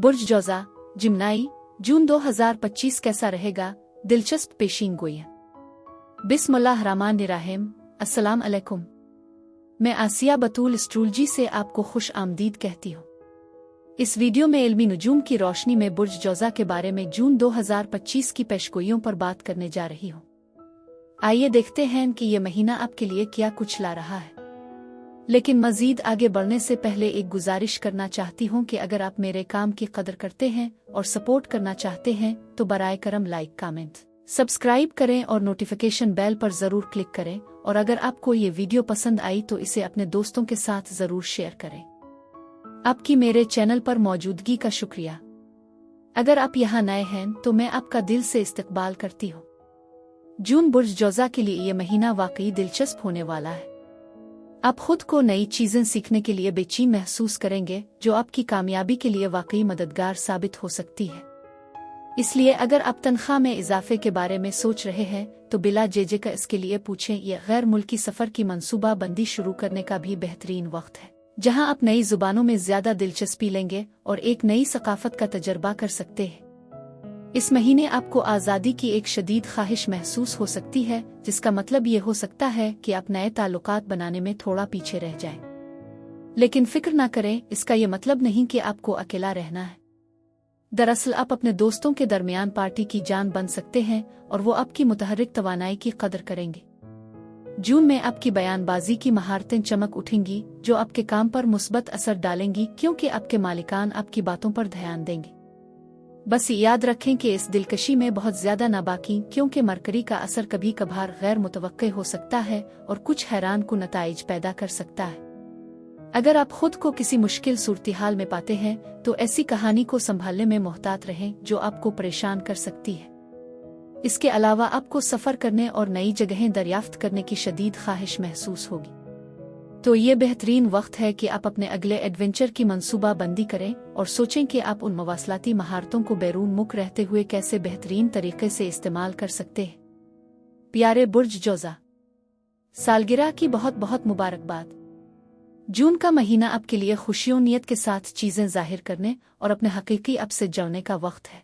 बुर्ज जौज़ा जिम्नाई जून 2025 कैसा रहेगा? दिलचस्प पेशीन गोइयां। बिस्मिल्लाहिर्रहमानिर्रहीम। अस्सलाम अलैकुम। मैं आसिया बतूल एस्ट्रोलॉजी से आपको खुश आमदीद कहती हूँ। इस वीडियो में इल्मी नुजूम की रोशनी में बुर्ज जौज़ा के बारे में जून 2025 की पेशगोइयों पर बात करने जा रही हूँ। आइए देखते हैं कि ये महीना आपके लिए क्या कुछ ला रहा है। लेकिन मजीद आगे बढ़ने से पहले एक गुजारिश करना चाहती हूँ कि अगर आप मेरे काम की कदर करते हैं और सपोर्ट करना चाहते हैं तो बराए करम लाइक, कमेंट, सब्सक्राइब करें और नोटिफिकेशन बेल पर ज़रूर क्लिक करें। और अगर आपको ये वीडियो पसंद आई तो इसे अपने दोस्तों के साथ ज़रूर शेयर करें। आपकी मेरे चैनल पर मौजूदगी का शुक्रिया। अगर आप यहाँ नए हैं तो मैं आपका दिल से इस्तकबाल करती हूँ। जून बुर्ज जौज़ा के लिए ये महीना वाकई दिलचस्प होने वाला है। आप खुद को नई चीजें सीखने के लिए बेचैन महसूस करेंगे जो आपकी कामयाबी के लिए वाकई मददगार साबित हो सकती है। इसलिए अगर आप तनख्वाह में इजाफे के बारे में सोच रहे हैं तो बिला झिझक इसके लिए पूछें। यह गैर मुल्की सफर की मंसूबा बंदी शुरू करने का भी बेहतरीन वक्त है, जहां आप नई जुबानों में ज्यादा दिलचस्पी लेंगे और एक नई सकाफत का तजर्बा कर सकते हैं। इस महीने आपको आज़ादी की एक शदीद ख्वाहिश महसूस हो सकती है, जिसका मतलब ये हो सकता है कि आप नए ताल्लुकात बनाने में थोड़ा पीछे रह जाएं। लेकिन फिक्र ना करें, इसका ये मतलब नहीं कि आपको अकेला रहना है। दरअसल आप अपने दोस्तों के दरमियान पार्टी की जान बन सकते हैं और वो आपकी मुतहर्रिक तवानाई की कदर करेंगे। जून में आपकी बयानबाजी की महारतें चमक उठेंगी जो आपके काम पर मुस्बत असर डालेंगी, क्योंकि आपके मालिकान आपकी बातों पर ध्यान देंगे। बस याद रखें कि इस दिलकशी में बहुत ज्यादा ना बाकी, क्योंकि मरकरी का असर कभी कभार गैर मुतवक्के हो सकता है और कुछ हैरान कुन नताइज पैदा कर सकता है। अगर आप खुद को किसी मुश्किल सूरत-ए-हाल में पाते हैं तो ऐसी कहानी को संभालने में मोहतात रहें जो आपको परेशान कर सकती है। इसके अलावा आपको सफर करने और नई जगहें दरियाफ्त करने की शदीद ख्वाहिश महसूस होगी। तो ये बेहतरीन वक्त है कि आप अपने अगले एडवेंचर की मंसूबा बंदी करें और सोचें कि आप उन मवासलाती महारतों को बैरून मुल्क रहते हुए कैसे बेहतरीन तरीके से इस्तेमाल कर सकते हैं। प्यारे बुर्ज जौज़ा, सालगिरह की बहुत बहुत मुबारकबाद। जून का महीना आपके लिए खुशियों नीयत के साथ चीजें जाहिर करने और अपने हकीकी अब से जुड़ने का वक्त है।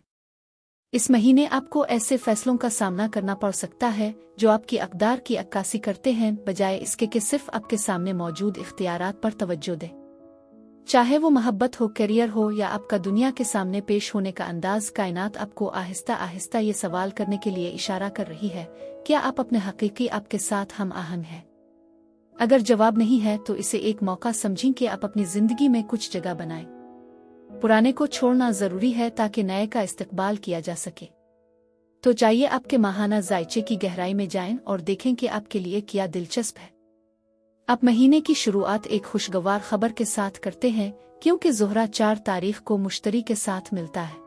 इस महीने आपको ऐसे फैसलों का सामना करना पड़ सकता है जो आपकी अक़दार की अक्कासी करते हैं, बजाय इसके कि सिर्फ आपके सामने मौजूद इख्तियारात पर तवज्जो दें। चाहे वो मोहब्बत हो, करियर हो या आपका दुनिया के सामने पेश होने का अंदाज, कायनात आपको आहिस्ता आहिस्ता ये सवाल करने के लिए इशारा कर रही है, क्या आप अपने हकीकी आपके साथ हम आहंग हैं? अगर जवाब नहीं है तो इसे एक मौका समझें कि आप अपनी जिंदगी में कुछ जगह बनाएं। पुराने को छोड़ना जरूरी है ताकि नए का इस्तकबाल किया जा सके। तो चाहिए आपके माहाना जायचे की गहराई में जाएं और देखें कि आपके लिए क्या दिलचस्प है। आप महीने की शुरुआत एक खुशगवार खबर के साथ करते हैं, क्योंकि ज़ोहरा 4 तारीख को मुश्तरी के साथ मिलता है।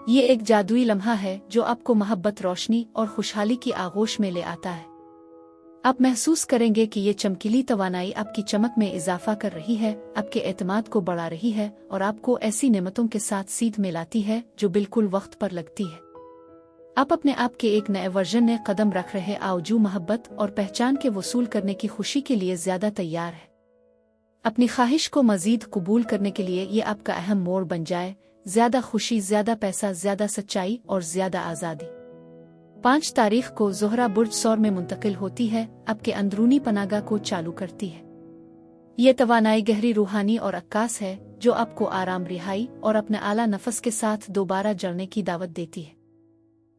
ये एक जादुई लम्हा है जो आपको मोहब्बत, रोशनी और खुशहाली की आगोश में ले आता है। आप महसूस करेंगे कि ये चमकीली तवानाई आपकी चमक में इजाफा कर रही है, आपके एतमाद को बढ़ा रही है और आपको ऐसी नेमतों के साथ सीध मिलाती है जो बिल्कुल वक्त पर लगती है। आप अपने आप के एक नए वर्जन में कदम रख रहे आजू मोहब्बत और पहचान के वसूल करने की खुशी के लिए ज्यादा तैयार है। अपनी ख्वाहिश को मजीद कबूल करने के लिए ये आपका अहम मोड़ बन जाए। ज्यादा खुशी, ज्यादा पैसा, ज्यादा सच्चाई और ज्यादा आज़ादी। 5 तारीख को ज़ोहरा बुर्ज सौर में मुंतकिल होती है, आपके अंदरूनी पनागा को चालू करती है। ये तवानाई गहरी, रूहानी और अक्कास है जो आपको आराम, रिहाई और अपने आला नफस के साथ दोबारा जड़ने की दावत देती है।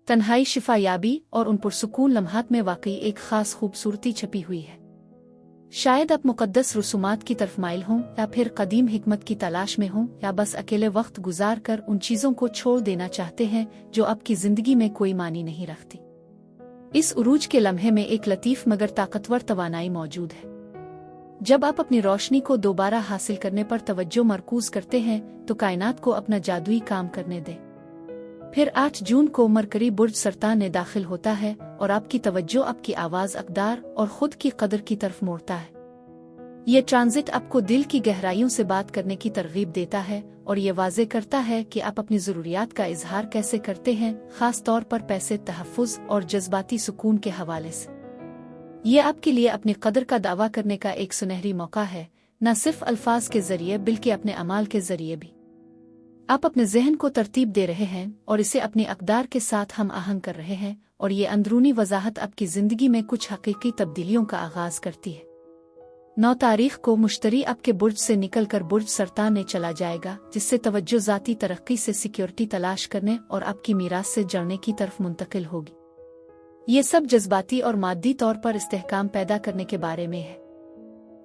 तन्हाई, शिफा याबी और उन पुरसुकून लम्हात में वाकई एक खास खूबसूरती छपी हुई है। शायद आप मुकद्दस रसूमात की तरफ माइल हों या फिर कदीम हिकमत की तलाश में हों, या बस अकेले वक्त गुजार कर उन चीजों को छोड़ देना चाहते हैं जो आपकी जिंदगी में कोई मानी नहीं रखती। इस उरूज के लम्हे में एक लतीफ मगर ताकतवर तवानाई मौजूद है। जब आप अपनी रोशनी को दोबारा हासिल करने पर तवज्जो मरकूज करते हैं तो कायनात को अपना जादुई काम करने दें। फिर 8 जून को मरकरी बुर्ज सरतान में दाखिल होता है और आपकी तवज्जो आपकी आवाज, अक़दार और खुद की कदर की तरफ मोड़ता है। ये ट्रांजिट आपको दिल की गहराइयों से बात करने की तरगीब देता है और ये वाज़े करता है कि आप अपनी ज़रूरियात का इजहार कैसे करते हैं, खास तौर पर पैसे, तहफ़्फ़ुज़ और जज्बाती सुकून के हवाले से। ये आपके लिए अपनी कदर का दावा करने का एक सुनहरी मौका है, न सिर्फ अल्फाज के जरिए बल्कि अपने अमाल के जरिए भी। आप अपने जहन को तरतीब दे रहे हैं और इसे अपने अक़दार के साथ हम आहंग कर रहे हैं, और ये अंदरूनी वजाहत आपकी ज़िंदगी में कुछ हकीकी तब्दीलियों का आगाज़ करती है। 9 तारीख को मुश्तरी आपके बुर्ज से निकलकर बुर्ज सरतान में चला जाएगा, जिससे तवज्जो ज़ाती तरक्की से सिक्योरिटी तलाश करने और आपकी मीरास से जड़ने की तरफ मुंतकिल होगी। ये सब जज्बाती और मादी तौर पर इस्तेहकाम पैदा करने के बारे में है।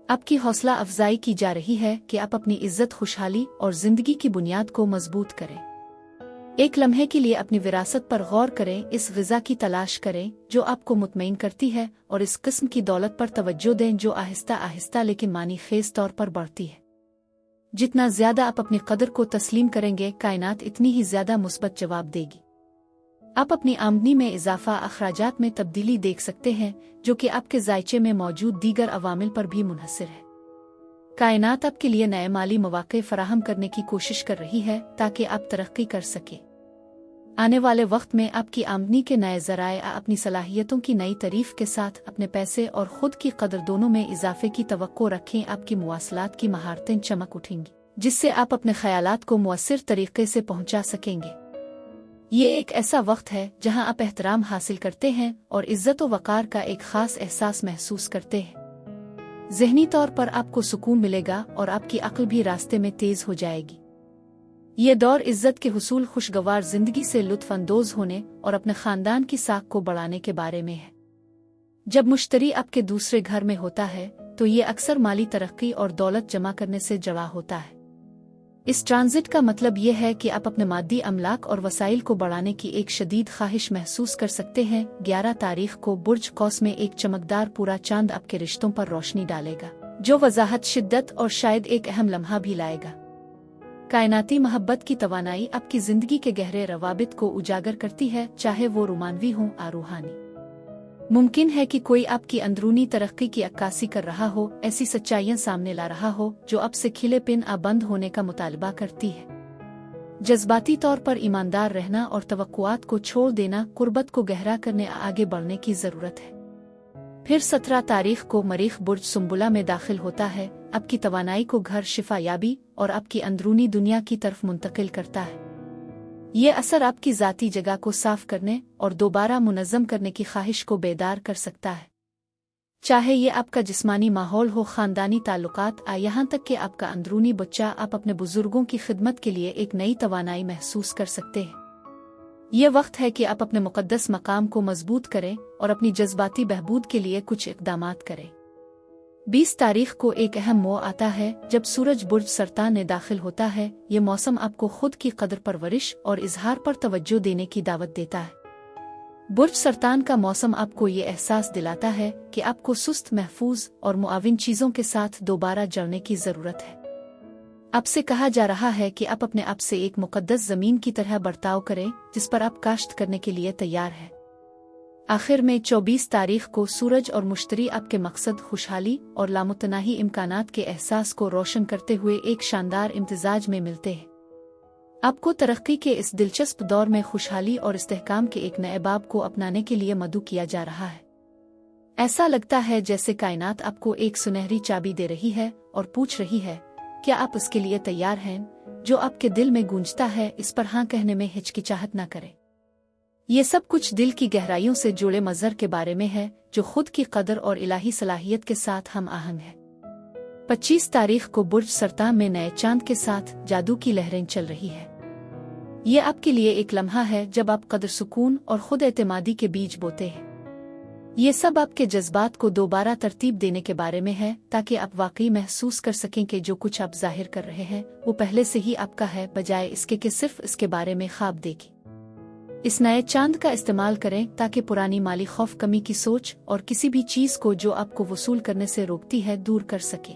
आपकी हौसला अफजाई की जा रही है कि आप अपनी इज्जत, खुशहाली और जिंदगी की बुनियाद को मजबूत करें। एक लम्हे के लिए अपनी विरासत पर गौर करें, इस ग़िज़ा की तलाश करें जो आपको मुतमईन करती है, और इस किस्म की दौलत पर तवज्जो दें जो आहिस्ता आहिस्ता लेकिन मानी खेज तौर पर बढ़ती है। जितना ज़्यादा आप अपनी कदर को तस्लीम करेंगे, कायनात इतनी ही ज़्यादा मुस्बत जवाब देगी। आप अपनी आमदनी में इजाफा, अखराजात में तब्दीली देख सकते हैं, जो कि आपके जायचे में मौजूद दीगर अवामिल पर भी मुनहसर है। कायनात आपके लिए नए माली मौक़े फराहम करने की कोशिश कर रही है ताकि आप तरक्की कर सकें। आने वाले वक्त में आपकी आमदनी के नए ज़राए अपनी सलाहियतों की नई तारीफ के साथ अपने पैसे और ख़ुद की कदर दोनों में इजाफे की तवक्को रखें। आपकी मुवासलात की महारतें चमक उठेंगी, जिससे आप अपने ख़यालात को मुअस्सिर तरीके से पहुँचा सकेंगे। ये एक ऐसा वक्त है जहां आप एहतराम हासिल करते हैं और इज्जत व वक़ार का एक ख़ास एहसास महसूस करते हैं। ज़हनी तौर पर आपको सुकून मिलेगा और आपकी अक्ल भी रास्ते में तेज़ हो जाएगी। ये दौर इज्जत के हुसूल, खुशगवार ज़िंदगी से लुत्फ़अंदोज़ होने और अपने ख़ानदान की साख को बढ़ाने के बारे में है। जब मुश्तरी आपके दूसरे घर में होता है तो ये अक्सर माली तरक्की और दौलत जमा करने से जुड़ा होता है। इस ट्रांजिट का मतलब यह है कि आप अपने मादी अमलाक और वसाइल को बढ़ाने की एक शदीद ख्वाहिश महसूस कर सकते हैं। 11 तारीख को बुर्ज कौस में एक चमकदार पूरा चांद आपके रिश्तों पर रोशनी डालेगा, जो वजाहत, शिद्दत और शायद एक अहम लम्हा भी लाएगा। कायनाती मोहब्बत की तवानाई आपकी जिंदगी के गहरे रवाबित को उजागर करती है, चाहे वो रोमानवी हों या रूहानी। मुमकिन है कि कोई आपकी अंदरूनी तरक्की की अक्कासी कर रहा हो, ऐसी सच्चाइयां सामने ला रहा हो जो अब से खिले पिन बंद होने का मुतालबा करती है। जज्बाती तौर पर ईमानदार रहना और तवक्कुआत को छोड़ देना कुर्बत को गहरा करने, आगे बढ़ने की ज़रूरत है। फिर 17 तारीख को मरीख बुर्ज सुंबुला में दाखिल होता है, आपकी तवानाई को घर, शिफा याबी और आपकी अंदरूनी दुनिया की तरफ मुंतकिल करता है। ये असर आपकी ज़ाती जगह को साफ करने और दोबारा मुनज़्ज़म करने की ख्वाहिश को बेदार कर सकता है। चाहे ये आपका जिस्मानी माहौल हो, ख़ानदानी ताल्लुकात, यहाँ तक कि आपका अंदरूनी बच्चा, आप अपने बुजुर्गों की खिदमत के लिए एक नई तवानाई महसूस कर सकते हैं। ये वक्त है कि आप अपने मुक़द्दस मकाम को मजबूत करें और अपनी जज्बाती बहबूद के लिए कुछ इक़दामात करें। 20 तारीख को एक अहम मोड़ आता है जब सूरज बुर्ज सरतान में दाखिल होता है। ये मौसम आपको खुद की कदर, परवरिश और इजहार पर तवज्जो देने की दावत देता है। बुर्ज सरतान का मौसम आपको ये एहसास दिलाता है कि आपको सुस्त, महफूज और मुआविन चीज़ों के साथ दोबारा जड़ने की ज़रूरत है। आपसे कहा जा रहा है कि आप अपने आप से एक मुक़द्दस ज़मीन की तरह बर्ताव करें जिस पर आप काश्त करने के लिए तैयार हैं। आखिर में 24 तारीख को सूरज और मुश्तरी आपके मकसद, खुशहाली और लामुतनाही इम्कानात के एहसास को रोशन करते हुए एक शानदार इम्तिजाज में मिलते हैं। आपको तरक्की के इस दिलचस्प दौर में खुशहाली और इस्तेहकाम के एक नए बाब को अपनाने के लिए मदऊ किया जा रहा है। ऐसा लगता है जैसे कायनात आपको एक सुनहरी चाबी दे रही है और पूछ रही है, क्या आप इसके लिए तैयार हैं? जो आपके दिल में गूंजता है, इस पर हाँ कहने में हिचकिचाहट न करें। ये सब कुछ दिल की गहराइयों से जुड़े मज़हर के बारे में है जो खुद की कदर और इलाही सलाहियत के साथ हम आहंग है। 25 तारीख को बुर्ज सरतान में नए चांद के साथ जादू की लहरें चल रही है। ये आपके लिए एक लम्हा है जब आप कदर, सुकून और खुद एतमादी के बीज बोते हैं। ये सब आपके जज्बात को दोबारा तरतीब देने के बारे में है ताकि आप वाकई महसूस कर सकें कि जो कुछ आप जाहिर कर रहे हैं वो पहले से ही आपका है, बजाय इसके कि सिर्फ इसके बारे में ख्वाब देखें। इस नए चांद का इस्तेमाल करें ताकि पुरानी माली खौफ, कमी की सोच और किसी भी चीज़ को जो आपको वसूल करने से रोकती है दूर कर सके।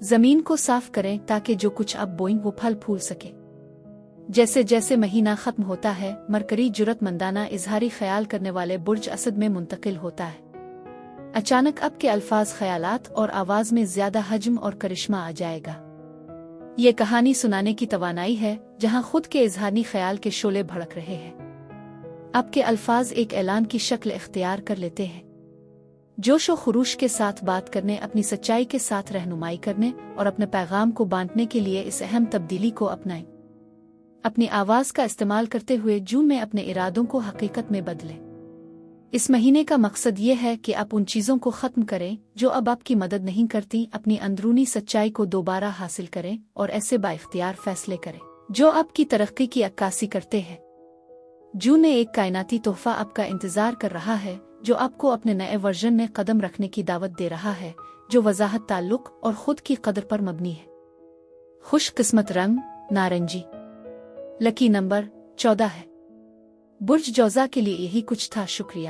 ज़मीन को साफ करें ताकि जो कुछ आप बोएं वो फल फूल सके। जैसे जैसे महीना ख़त्म होता है, मरकरी जुरतमंदाना इजहारी ख्याल करने वाले बुर्ज असद में मुंतकिल होता है। अचानक आपके अल्फाज, ख्यालात और आवाज़ में ज़्यादा हजम और करिश्मा आ जाएगा। ये कहानी सुनाने की तवानाई है जहां खुद के इजहारी ख्याल के शोले भड़क रहे हैं। आपके अल्फाज एक ऐलान की शक्ल इख्तियार कर लेते हैं। जोश व खुरूश के साथ बात करने, अपनी सच्चाई के साथ रहनुमाई करने और अपने पैगाम को बांटने के लिए इस अहम तब्दीली को अपनाएं। اپنی آواز کا استعمال کرتے ہوئے جون میں اپنے ارادوں کو حقیقت میں بدلیں۔ اس مہینے کا مقصد یہ ہے کہ آپ ان چیزوں کو ختم کریں جو اب آپ کی مدد نہیں کرتی، اپنی اندرونی سچائی کو دوبارہ حاصل کریں اور ایسے بااختیار فیصلے کریں جو آپ کی ترقی کی عکاسی کرتے ہیں۔ جون میں ایک کائناتی تحفہ آپ کا انتظار کر رہا ہے جو آپ کو اپنے نئے ورژن میں قدم رکھنے کی دعوت دے رہا ہے، جو وضاحت، تعلق اور خود کی قدر پر مبنی ہے۔ خوش قسمت رنگ نارنجی، لکی نمبر 14 ہے۔ برج جوزا کے لیے یہی کچھ تھا، شکریہ۔